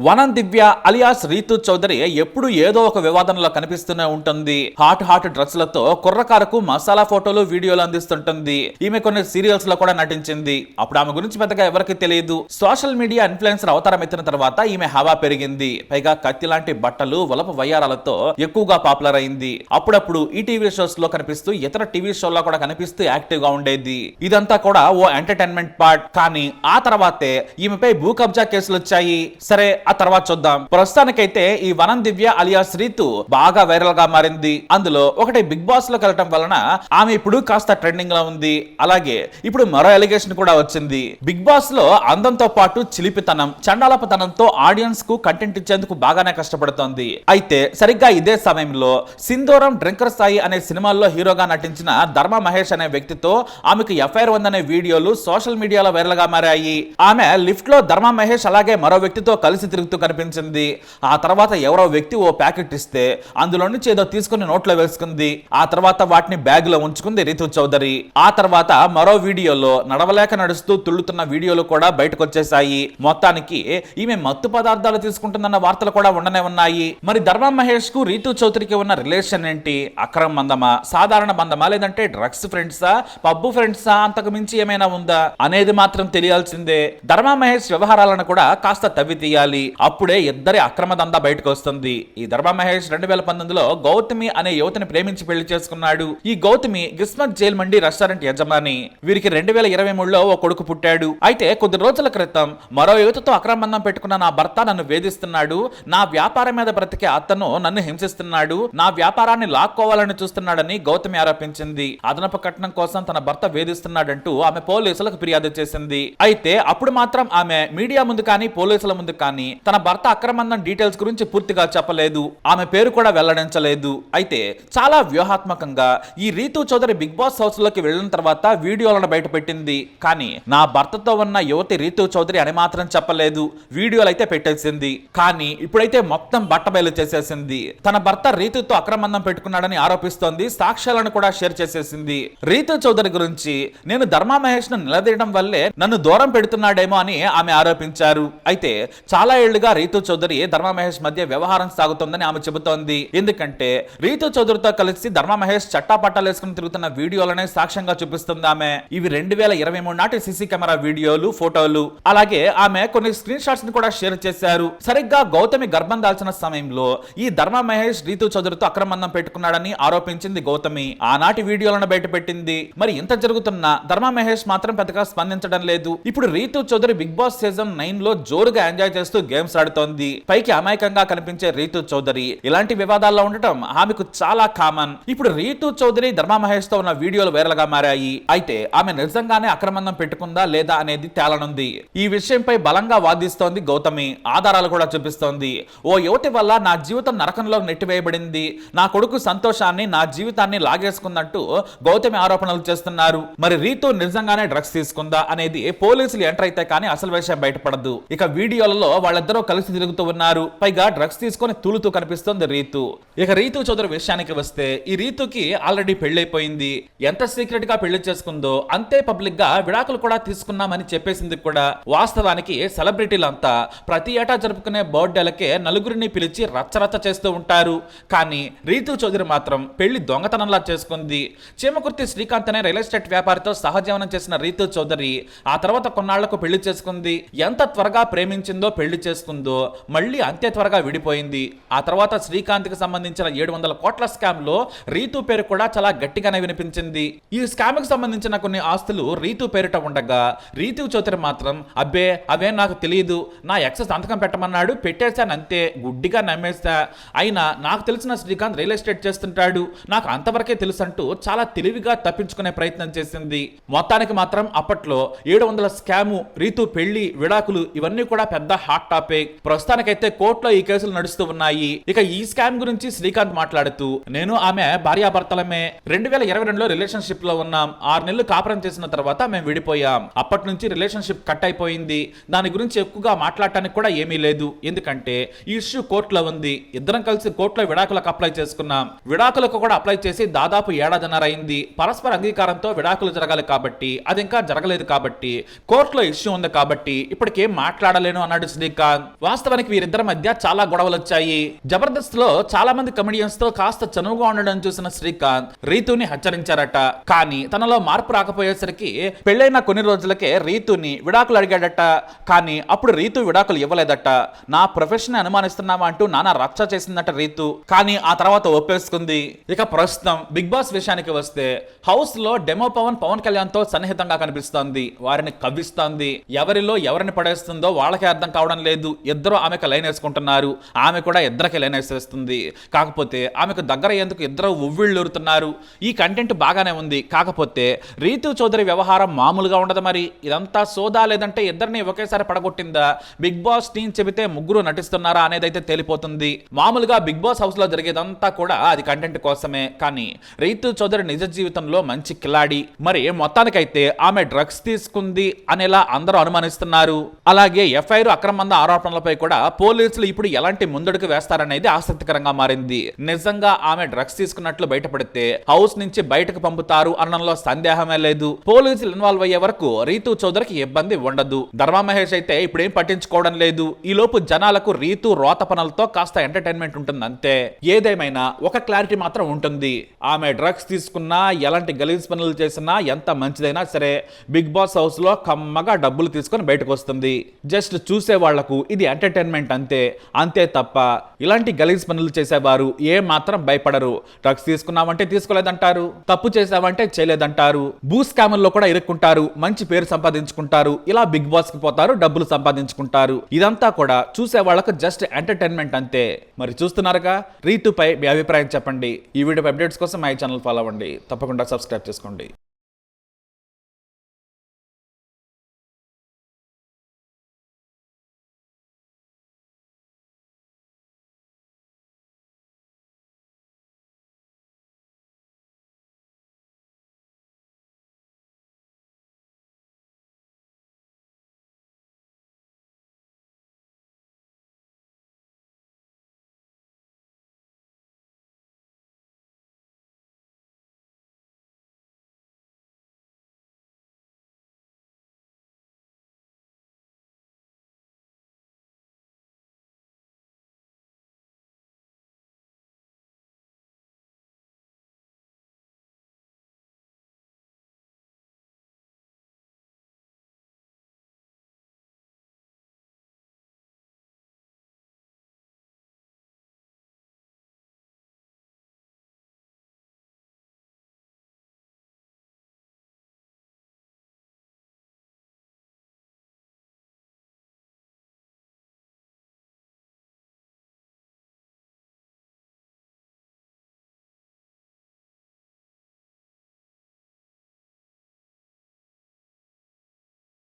వనం దివ్య అలియాస్ రీతు చౌదరి ఎప్పుడు ఏదో ఒక వివాదంలో కనిపిస్తూనే ఉంటుంది. హాట్ డ్రగ్స్ లతో కుర్రకారకు మసాలా ఫోటోలు వీడియోలు అందిస్తుంటుంది. ఈమె కొన్ని సీరియల్స్ లో కూడా నటించింది. అప్పుడు ఆమె గురించి పెద్దగా ఎవరికి తెలియదు. సోషల్ మీడియా ఇన్ఫ్లుయెన్సర్ అవతారం ఎత్తిన తర్వాత ఈమె హవా పెరిగింది. పైగా కత్తి లాంటి బట్టలు వలప వయ్యారాలతో ఎక్కువగా పాపులర్ అయింది. అప్పుడప్పుడు ఈ టీవీ షోస్ లో కనిపిస్తూ ఇతర టీవీ షోల్లో కూడా కనిపిస్తూ యాక్టివ్ గా ఉండేది. ఇదంతా కూడా ఓ ఎంటర్టైన్మెంట్ పార్ట్. కానీ ఆ తర్వాతే ఈమెపై భూ కబ్జా కేసులు వచ్చాయి. సరే, ఆ తర్వాత చూద్దాం. ప్రస్తుతానికైతే ఈ వనం దివ్య అలియాస్ రీతు బాగా వైరల్ గా మారింది. అందులో ఒకటి బిగ్ బాస్ లో కలటం వలన ఆమె ఇప్పుడు కాస్త ట్రెండింగ్ లో ఉంది. అలాగే ఇప్పుడు మరో ఎలిగేషన్ కూడా వచ్చింది. బిగ్ బాస్ లో అందంతో పాటు చిలిపితనం, చండాలపతనంతో ఆడియన్స్ కు కంటెంట్ ఇచ్చేందుకు బాగానే కష్టపడుతోంది. అయితే సరిగ్గా ఇదే సమయంలో సింధూరం డ్రింకర్ సాయి అనే సినిమాల్లో హీరోగా నటించిన ధర్మ మహేష్ అనే వ్యక్తితో ఆమెకు ఎఫ్ఐఆర్ ఉందనే వీడియోలు సోషల్ మీడియాలో వైరల్ గా మారాయి. ఆమె లిఫ్ట్ లో ధర్మ మహేష్ అలాగే మరో వ్యక్తితో కలిసి తిరుగుతూ కనిపించింది. ఆ తర్వాత ఎవరో వ్యక్తి ఓ ప్యాకెట్ ఇస్తే అందులో నుంచి ఏదో తీసుకుని నోట్లో వేసుకుంది. ఆ తర్వాత వాటిని బ్యాగ్ లో ఉంచుకుంది రీతు చౌదరి. ఆ తర్వాత మరో వీడియోలో నడవలేక నడుస్తూ తుళ్ళుతున్న వీడియోలు కూడా బయటకు వచ్చేసాయి. మొత్తానికి ఈమె మత్తు పదార్థాలు తీసుకుంటుందన్న వార్తలు కూడా ఉండనే ఉన్నాయి. మరి ధర్మ మహేష్ కు రీతు చౌదరికి ఉన్న రిలేషన్ ఏంటి? అక్రమ బంధమా, సాధారణ బంధమా, లేదంటే డ్రగ్స్ ఫ్రెండ్సా, పబ్బు ఫ్రెండ్సా, అంతకు మించి ఏమైనా ఉందా అనేది మాత్రం తెలియాల్సిందే. ధర్మ మహేష్ వ్యవహారాలను కూడా కాస్త తవ్వి తీయాలి. అప్పుడే ఇద్దరి అక్రమ దందా బయటకు వస్తుంది. ఈ ధర్మ మహేష్ 2019లో గౌతమి అనే యువతిని ప్రేమించి పెళ్లి చేసుకున్నాడు. ఈ గౌతమి గిస్మత్ జైల్ మండి రెస్టారెంట్ యజమాని. వీరికి 2023లో ఓ కొడుకు పుట్టాడు. అయితే కొద్ది రోజుల క్రితం మరో యువతితో అక్రమ బంధం పెట్టుకున్న నా భర్త నన్ను వేధిస్తున్నాడు, నా వ్యాపారం మీద బ్రతికే అతను నన్ను హింసిస్తున్నాడు, నా వ్యాపారాన్ని లాక్కోవాలని చూస్తున్నాడని గౌతమి ఆరోపించింది. అదనపు కట్నం కోసం తన భర్త వేధిస్తున్నాడంటూ ఆమె పోలీసులకు ఫిర్యాదు చేసింది. అయితే అప్పుడు మాత్రం ఆమె మీడియా ముందు కానీ పోలీసుల ముందు కానీ తన భర్త అక్రమందం డీటెయిల్స్ గురించి పూర్తిగా చెప్పలేదు. ఆమె పేరు కూడా వెల్లడించలేదు. అయితే చాలా వ్యూహాత్మకంగా ఈ Ritu Chaudhary Bigg Boss house లోకి వెళ్ళిన తర్వాత వీడియోలను బయట పెట్టింది. కానీ నా భర్తతో ఉన్న యువతి రీతు చౌదరి అని మాత్రం చెప్పలేదు. వీడియోలు అయితే పెట్టేసింది. కానీ ఇప్పుడైతే మొత్తం బట్టబయలు చేసేసింది. తన భర్త రీతుతో అక్రమందం పెట్టుకున్నాడని ఆరోపిస్తోంది. సాక్ష్యాలను కూడా షేర్ చేసేసింది. రీతు చౌదరి గురించి నేను ధర్మ మహేష్ ను నిలదీయడం వల్లే నన్ను దూరం పెడుతున్నాడేమో అని ఆమె ఆరోపించారు. అయితే చాలా ఏళ్లుగా రీతు చౌదరి ధర్మ మహేష్ మధ్య వ్యవహారం సాగుతోందని ఆమె చెబుతోంది. ఎందుకంటే రీతు చౌదరితో కలిసి ధర్మ మహేష్ చట్టాపట్టాలు వేసుకుని తిరుగుతున్న వీడియోలనే సాక్ష్యంగా చూపిస్తుంది ఆమె. ఇవి 2023 నాటి సీసీ కెమెరా వీడియోలు, ఫోటోలు. అలాగే ఆమె కొన్ని స్క్రీన్ షాట్స్ ని కూడా షేర్ చేశారు. సరిగ్గా గౌతమి గర్భం దాల్చిన సమయంలో ఈ ధర్మ మహేష్ రీతు చౌదరితో అక్రమందం పెట్టుకున్నాడని ఆరోపించింది గౌతమి. ఆనాటి వీడియోలను బయట పెట్టింది. మరి ఇంత జరుగుతున్నా ధర్మ మహేష్ మాత్రం పెద్దగా స్పందించడం లేదు. ఇప్పుడు Ritu Chaudhary Bigg Boss season 9 లో జోరుగా ఎంజాయ్ చేస్తూ గేమ్స్ ఆడుతోంది. పైకి అమాయకంగా కనిపించే రీతు చౌదరి ఇలాంటి వివాదాల్లో ఉండటం ఆమెకు చాలా కామన్. ఇప్పుడు రీతు చౌదరి ధర్మ మహేష్ తో ఉన్న వీడియోలు వైరల్ గా మారాయి. అయితే ఆమె నిజంగానే అక్రమందం పెట్టుకుందా లేదా అనేది తేలనుంది. ఈ విషయంపై బలంగా వాదిస్తోంది గౌతమి. ఆధారాలు కూడా చూపిస్తోంది. ఓ యువతి వల్ల నా జీవితం నరకంలో నెట్టివేయబడింది, నా కొడుకు సంతోషాన్ని, నా జీవితాన్ని లాగేసుకుందంటూ గౌతమి ఆరోపణలు చేస్తున్నారు. మరి రీతు నిజంగానే డ్రగ్స్ తీసుకుందా అనేది పోలీసులు ఎంటర్ అయితే కానీ అసలు విషయం బయటపడదు. ఇక వీడియోలలో వాళ్ళిద్దరూ కలిసి తిరుగుతూ ఉన్నారు. పైగా డ్రగ్స్ తీసుకొని తూలుతూ కనిపిస్తోంది రీతు. ఇక రీతు చౌదరి విషయానికి వస్తే ఈ రీతుకి ఆల్రెడీ పెళ్లైపోయింది. ఎంత సీక్రెట్ గా పెళ్లి చేసుకుందో అంతే పబ్లిక్ గా విడాకులు కూడా తీసుకున్నామని చెప్పేసింది కూడా. వాస్తవానికి సెలబ్రిటీలంతా ప్రతి ఏటా జరుపుకునే బర్త్డేలకే నలుగురిని పిలిచి రచ్చరచ్చ చేస్తూ ఉంటారు. కానీ రీతు చౌదరి మాత్రం పెళ్లి దొంగతనంలా చేసుకుంది. చీమకుర్తి శ్రీకాంత్ అనే రియల్ ఎస్టేట్ వ్యాపారితో సహజీవనం చేసిన రీతు చౌదరి ఆ తర్వాత కొన్నాళ్లకు పెళ్లి చేసుకుంది. ఎంత త్వరగా ప్రేమించిందో పెళ్లి చేసుకుందో మళ్ళీ అంతే త్వరగా విడిపోయింది. ఆ తర్వాత శ్రీకాంత్ కి సంబంధించిన 700 కోట్ల స్కామ్ లో రీతు పేరు కూడా చాలా గట్టిగానే వినిపించింది. ఈ స్కామ్ కి సంబంధించిన కొన్ని ఆస్తులు రీతు పేరిట ఉండగా రీతు చౌదరి మాత్రం అబ్బే అవే నాకు తెలియదు, నా ఎక్స్ సంతకం పెట్టమన్నాడు పెట్టేశాను అంతే, గుడ్డిగా నమ్మేస్తా, అయినా నాకు తెలిసిన శ్రీకాంత్ రియల్ ఎస్టేట్ చేస్తుంటాడు, నాకు అంతవరకే తెలుసు అంటూ చాలా తెలివిగా తప్పించుకునే ప్రయత్నం చేసింది. మొత్తానికి మాత్రం అప్పట్లో 700 స్కాము, రీతు పెళ్లి, విడాకులు ఇవన్నీ కూడా పెద్ద హాట్ టాపిక్. ప్రస్తుతానికైతే కోర్టులో ఈ కేసులు నడుస్తూ ఉన్నాయి. ఇక ఈ స్కామ్ గురించి శ్రీకాంత్ మాట్లాడుతూ నేను ఆమె భార్యాభర్తలమే, 2022లో రిలేషన్షిప్ లో ఉన్నాం, 6 నెలలు కాపురం చేసిన తర్వాత మేము విడిపోయాం, అప్పటి నుంచి రిలేషన్షిప్ కట్ అయిపోయింది, దాని గురించి ఎక్కువగా మాట్లాడటానికి కూడా ఏమీ లేదు, ఎందుకంటే ఈ ఇష్యూ కోర్టులో ఉంది, ఇద్దరం కలిసి కోర్టులో విడాకులకు అప్లై చేసుకున్నాం, విడాకులకు కూడా అప్లై చేసి దాదాపు 1.5 ఏడాదిన్నర అయింది, పరస్పర అంగీకారంతో విడాకులు జరగాలి కాబట్టి అది ఇంకా జరగలేదు కాబట్టి కోర్టులో ఇష్యూ ఉంది కాబట్టి ఇప్పటికేం మాట్లాడలేను అన్నాడు శ్రీకాంత్. శ్రీకాంత్. వాస్తవానికి వీరిద్దరి మధ్య చాలా గొడవలు వచ్చాయి. జబర్దస్త్ లో చాలా మంది కమెడియన్స్ తో కాస్త చనువుగా ఉండడం చూసిన శ్రీకాంత్ రీతుని హెచ్చరించారట. కానీ తనలో మార్పు రాకపోయేసరికి పెళ్లైన కొన్ని రోజులకే రీతుని విడాకులు అడిగాడట. కానీ అప్పుడు రీతు విడాకులు ఇవ్వలేదట. నా ప్రొఫెషన్ అనుమానిస్తున్నావా అంటూ నానా రచ్చ చేసిందట రీతు. కానీ ఆ తర్వాత ఒప్పేసుకుంది. ఇక ప్రస్తుతం బిగ్ బాస్ విషయానికి వస్తే హౌస్ లో డెమో పవన్ కళ్యాణ్ తో సన్నిహితంగా కనిపిస్తోంది. వారిని కవ్విస్తోంది. ఎవరిలో ఎవరిని పడేస్తుందో వాళ్ళకే అర్థం కావడం లేదు. ఇద్దరు ఆమెకు లైన్ వేసుకుంటున్నారు. ఆమె కూడా ఇద్దరికి లైన్ వేసేస్తుంది. కాకపోతే ఆమెకు దగ్గర ఎందుకు ఇద్దరు ఉవ్విళ్ళూరుతున్నారు. ఈ కంటెంట్ బాగానే ఉంది. కాకపోతే రీతు చౌదరి వ్యవహారం మామూలుగా ఉండదు. మరి ఇదంతా సోదా లేదంటే ఇద్దరిని ఒకేసారి పడగొట్టిందా, బిగ్ బాస్ టీం చెబితే ముగ్గురు నటిస్తున్నారా అనేది అయితే తేలిపోతుంది. మామూలుగా బిగ్ బాస్ హౌస్ లో జరిగేదంతా కూడా అది కంటెంట్ కోసమే. కానీ రీతు చౌదరి నిజ జీవితంలో మంచి కిలాడి. మరి మొత్తానికైతే ఆమె డ్రగ్స్ తీసుకుంది అనేలా అందరూ అనుమానిస్తున్నారు. అలాగే ఎఫ్ఐఆర్ అక్రమంద ఆరోపణలపై కూడా పోలీసులు ఇప్పుడు ఎలాంటి ముందడుగు వేస్తారనేది ఆసక్తికరంగా మారింది. నిజంగా ఆమె డ్రగ్స్ తీసుకున్నట్లు బయటపడితే హౌస్ నుంచి బయటకు పంపుతారు అనడంలో సందేహమే లేదు. పోలీసులు ఇన్వాల్వ్ అయ్యే వరకు రీతు చౌదరికి ఇబ్బంది ఉండదు. ధర్మా మహేష్ అయితే ఇప్పుడేం పట్టించుకోవడం లేదు. ఈ లోపు జనాలకు రీతు రోత పనులతో కాస్త ఎంటర్టైన్మెంట్ ఉంటుంది అంతే. ఏదేమైనా ఒక క్లారిటీ మాత్రం ఉంటుంది. ఆమె డ్రగ్స్ తీసుకున్నా, ఎలాంటి గలీజ్ పనులు చేసినా, ఎంత మంచిదైనా సరే బిగ్ బాస్ హౌస్ లో కమ్మగా డబ్బులు తీసుకొని బయటకు వస్తుంది. జస్ట్ చూసే వాళ్లకు ఇది ఎంటర్టైన్మెంట్ అంతే తప్ప ఇలాంటి గలీజ్ పనులు చేసేవారు ఏ మాత్రం భయపడరు. డ్రగ్స్ తీసుకున్నామంటే తీసుకోలేదంటారు, తప్పు చేసావంటే చేయలేదంటారు, భూ స్కాముల్లో కూడా ఇరుక్కుంటారు, మంచి పేరు సంపాదించుకుంటారు, ఇలా బిగ్ బాస్ కి పోతారు, డబ్బులు సంపాదించుకుంటారు. ఇదంతా కూడా చూసే వాళ్ళకు జస్ట్ ఎంటర్టైన్మెంట్ అంతే. మరి చూస్తున్నారుగా, రీతుపై మీ అభిప్రాయం చెప్పండి. ఈ వీడియో అప్డేట్స్ కోసం మై ఛానల్ ఫాలో అవ్వండి. తప్పకుండా సబ్స్క్రైబ్ చేసుకోండి.